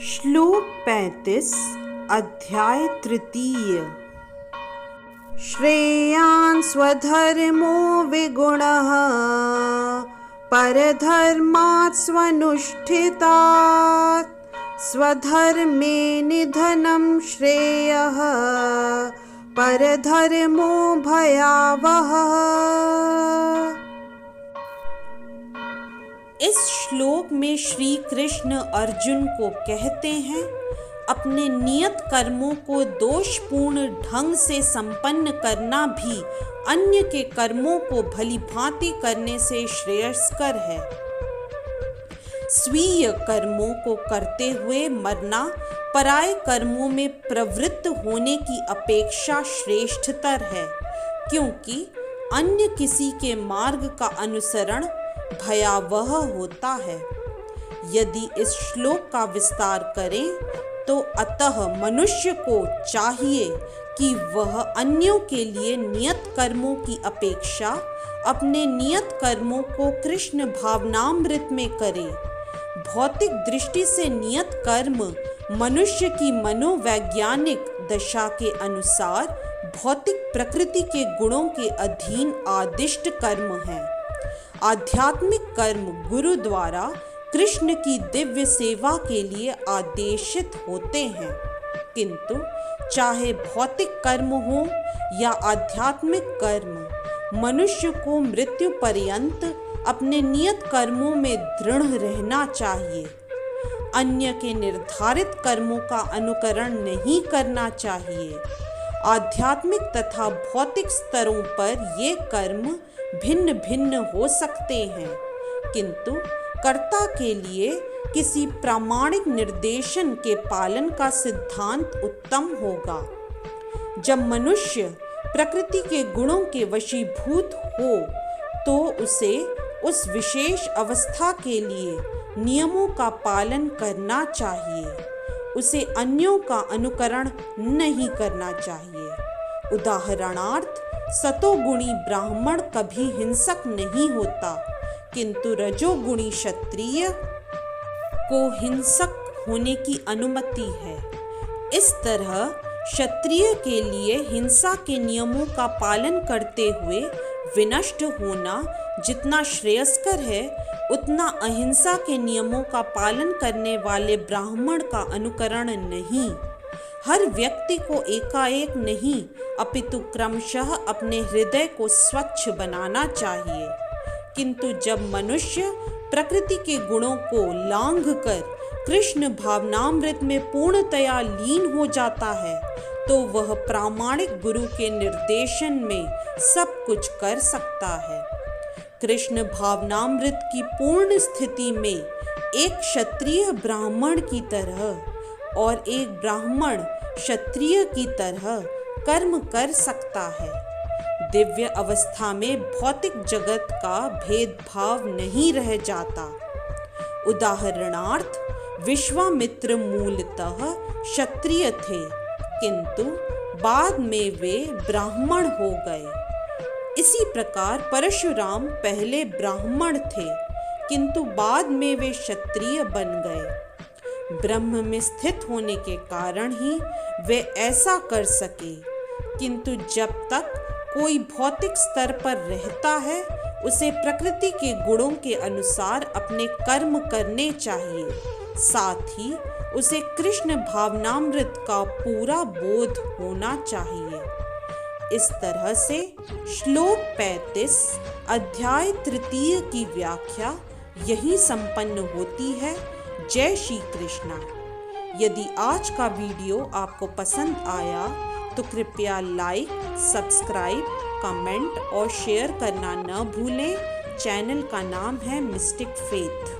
श्लोक 35 अध्याय तृतीय। श्रेयान् स्वधर्मो विगुणः परधर्मात् स्वनुष्ठितात् स्वधर्मे निधनं श्रेयः परधर्मो भयावहः। इस श्लोक में श्री कृष्ण अर्जुन को कहते हैं, अपने नियत कर्मों को दोषपूर्ण ढंग से संपन्न करना भी अन्य के कर्मों को भली भांति करने से श्रेयस्कर है। स्वीय कर्मों को करते हुए मरना पराये कर्मों में प्रवृत्त होने की अपेक्षा श्रेष्ठतर है, क्योंकि अन्य किसी के मार्ग का अनुसरण भयावह होता है। यदि इस श्लोक का विस्तार करें तो अतः मनुष्य को चाहिए कि वह अन्यों के लिए नियत कर्मों की अपेक्षा अपने नियत कर्मों को कृष्ण भावनामृत में करे। भौतिक दृष्टि से नियत कर्म मनुष्य की मनोवैज्ञानिक दशा के अनुसार भौतिक प्रकृति के गुणों के अधीन आदिष्ट कर्म हैं। आध्यात्मिक कर्म गुरु द्वारा कृष्ण की दिव्य सेवा के लिए आदेशित होते हैं, किंतु चाहे भौतिक कर्म हो या आध्यात्मिक कर्म, मनुष्य को मृत्यु पर्यंत अपने नियत कर्मों में दृढ़ रहना चाहिए। अन्य के निर्धारित कर्मों का अनुकरण नहीं करना चाहिए। आध्यात्मिक तथा भौतिक स्तरों पर ये कर्म भिन्न भिन्न हो सकते हैं, किंतु कर्ता के लिए किसी प्रामाणिक निर्देशन के पालन का सिद्धांत उत्तम होगा। जब मनुष्य प्रकृति के गुणों के वशीभूत हो तो उसे उस विशेष अवस्था के लिए नियमों का पालन करना चाहिए। उसे अन्यों का अनुकरण नहीं करना चाहिए। उदाहरणार्थ, सतोगुणी ब्राह्मण कभी हिंसक नहीं होता, किंतु रजोगुणी क्षत्रिय को हिंसक होने की अनुमति है। इस तरह क्षत्रिय के लिए हिंसा के नियमों का पालन करते हुए विनष्ट होना जितना श्रेयस्कर है, उतना अहिंसा के नियमों का पालन करने वाले ब्राह्मण का अनुकरण नहीं। हर व्यक्ति को एकाएक नहीं, अपितु क्रमशः अपने हृदय को स्वच्छ बनाना चाहिए। किंतु जब मनुष्य प्रकृति के गुणों को लांघकर कृष्ण भावनामृत में पूर्णतया लीन हो जाता है, तो वह प्रामाणिक गुरु के निर्देशन में सब कुछ कर सकता है। कृष्ण भावनामृत की पूर्ण स्थिति में एक क्षत्रिय ब्राह्मण की तरह और एक ब्राह्मण क्षत्रिय की तरह कर्म कर सकता है। दिव्य अवस्था में भौतिक जगत का भेदभाव नहीं रह जाता। उदाहरणार्थ, विश्वामित्र मूलतः क्षत्रिय थे, किंतु बाद में वे ब्राह्मण हो गए। इसी प्रकार परशुराम पहले ब्राह्मण थे, किंतु बाद में वे क्षत्रिय बन गए। ब्रह्म में स्थित होने के कारण ही वे ऐसा कर सके, किंतु जब तक कोई भौतिक स्तर पर रहता है, उसे प्रकृति के गुणों के अनुसार अपने कर्म करने चाहिए। साथ ही उसे कृष्ण भावनामृत का पूरा बोध होना चाहिए। इस तरह से श्लोक 35 अध्याय तृतीय की व्याख्या यही संपन्न होती है। जय श्री कृष्णा। यदि आज का वीडियो आपको पसंद आया तो कृपया लाइक, सब्सक्राइब, कमेंट और शेयर करना न भूलें। चैनल का नाम है मिस्टिक फेथ।